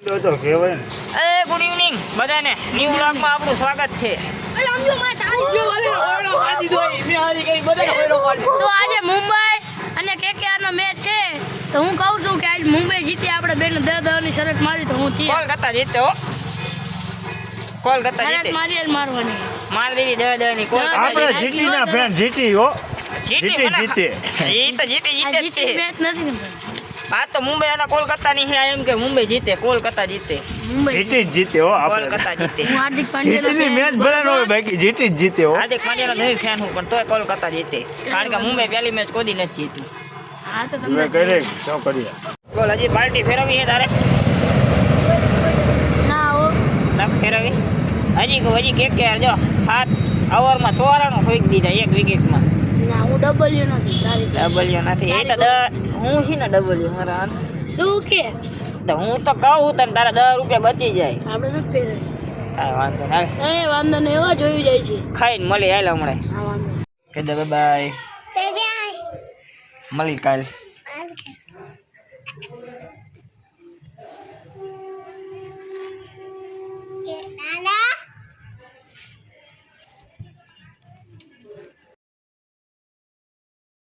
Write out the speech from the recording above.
તો કહેવાય ને. ગુડ ઇવનિંગ બધાને ન્યુ વ્લોગમાં આપણું સ્વાગત છે. તો આજે મુંબઈ અને કેકેઆર નો મેચ છે તો હું કહું છું કે આજ મુંબઈ જીતી આપણે બેન 10 ની શરત મારી તો હું કોલકાતા જીતે હો. કોલકાતા શરત જીતે. મારી જ મારવાની માર દેવી 10 ની કોલકાતા આપણે જીતી ના ફેન જીતી હો. જીતે જીતે. એ તો જીતે આ જ જીતી છે. મેચ નથી ને આ તો મુંબઈ અને કોલકાતા ની છે એમ કે મુંબઈ જીતે કોલકાતા જીતે મુંબઈ જીતી જ જીતે હો આપણે. કોલકાતા જીતે. હું હાર્દિક પાંડ્યાનો જીતીની મેચ ભલે ન હોય બાકી જીતી જ જીતે હો. હાર્દિક પાંડ્યાનો નહીં ફેન હું પણ તોય કોલકાતા જીતે કારણ કે મુંબઈ પહેલી મેચ કોઈ દી નથી જીતી. હા તો હવે તમને કરે શું કરીએ. બોલ હજી પાર્ટી ફેરવવી છે તારે ના હો નથી ફેરવી હજી કે જો 7 ઓવરમાં 4 રનો ફેંકી દીધા એક વિકેટમાં. ના હું ડબલ્યુ નથી તારી ડબલ્યુ નથી એ તો હું છે ને ડબલ્યુ મારા તું કે તો હું તો કહું તને તારા 10 રૂપિયા બચી જાય. આપણે નથી ફેરવી કાંઈ વાંધો નહીં એ વાંધો નહીં એવા જોયું જાય છે ખાઈને મળી હાલ હમણાં હા વાંધો કે દે બાય મળી કાલ